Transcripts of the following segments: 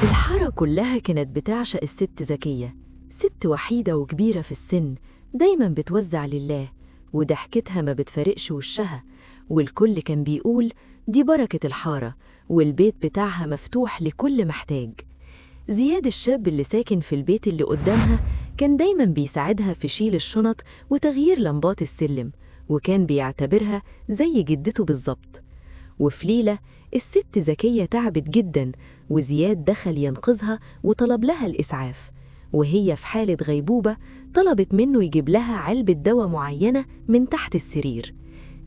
الحارة كلها كانت بتعشق الست زكية، ست وحيدة وكبيرة في السن، دايما بتوزع لله، وضحكتها ما بتفارقش وشها، والكل كان بيقول دي بركة الحارة، والبيت بتاعها مفتوح لكل محتاج. زياد الشاب اللي ساكن في البيت اللي قدامها كان دايما بيساعدها في شيل الشنط وتغيير لمبات السلم، وكان بيعتبرها زي جدته بالظبط. وفي ليلة الست زكية تعبت جدا، وزياد دخل ينقذها وطلب لها الإسعاف، وهي في حالة غيبوبة طلبت منه يجيب لها علبة دواء معينة من تحت السرير.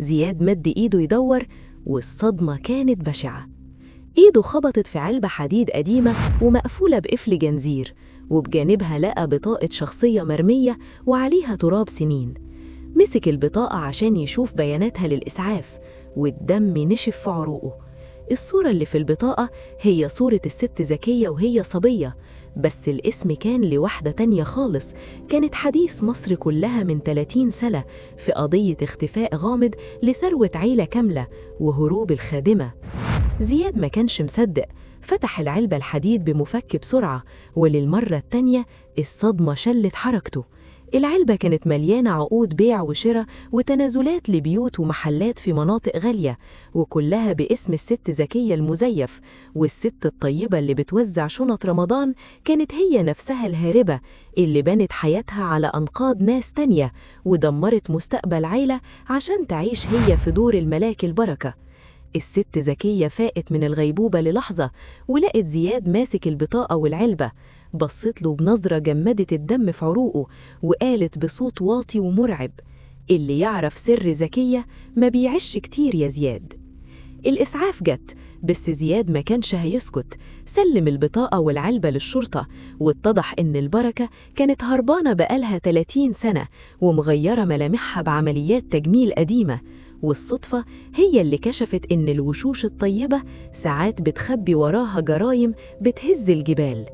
زياد مد إيده يدور، والصدمة كانت بشعة. إيده خبطت في علبة حديد قديمة ومقفولة بقفل جنزير، وبجانبها لقى بطاقة شخصية مرمية وعليها تراب سنين. مسك البطاقة عشان يشوف بياناتها للإسعاف، والدم نشف في عروقه. الصورة اللي في البطاقة هي صورة الست زكية وهي صبية، بس الاسم كان لواحدة تانية خالص، كانت حديث مصر كلها من 30 سنة في قضية اختفاء غامض لثروة عيلة كاملة وهروب الخادمة. زياد ما كانش مصدق، فتح العلبة الحديد بمفك بسرعة، وللمرة التانية الصدمة شلت حركته. العلبة كانت مليانة عقود بيع وشراء وتنازلات لبيوت ومحلات في مناطق غالية، وكلها باسم الست زكية المزيف. والست الطيبة اللي بتوزع شنط رمضان كانت هي نفسها الهاربة اللي بنت حياتها على أنقاض ناس تانية، ودمرت مستقبل عيلة عشان تعيش هي في دور الملاك البركة. الست زكية فاقت من الغيبوبة للحظة، ولقت زياد ماسك البطاقة والعلبة. بصت له بنظرة جمدت الدم في عروقه، وقالت بصوت واطي ومرعب: اللي يعرف سر زكية ما بيعيش كتير يا زياد. الإسعاف جت، بس زياد ما كانش هيسكت. سلم البطاقة والعلبة للشرطة، واتضح إن البركة كانت هربانة بقالها 30 سنة ومغيرة ملامحها بعمليات تجميل قديمة. والصدفة هي اللي كشفت إن الوشوش الطيبة ساعات بتخبي وراها جرايم بتهز الجبال.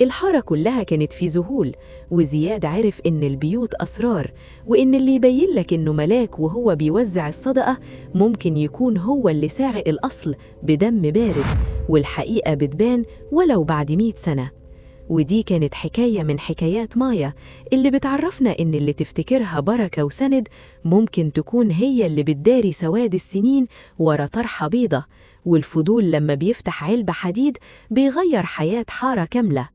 الحارة كلها كانت في ذهول، وزياد عرف إن البيوت أسرار، وإن اللي يبين لك إنه ملاك وهو بيوزع الصدقة ممكن يكون هو اللي سارق الأصل بدم بارد، والحقيقة بتبان ولو بعد 100 سنة. ودي كانت حكاية من حكايات مايا اللي بتعرفنا إن اللي تفتكرها بركة وسند ممكن تكون هي اللي بتداري سواد السنين ورا طرحة بيضة، والفضول لما بيفتح علبة حديد بيغير حياة حارة كاملة.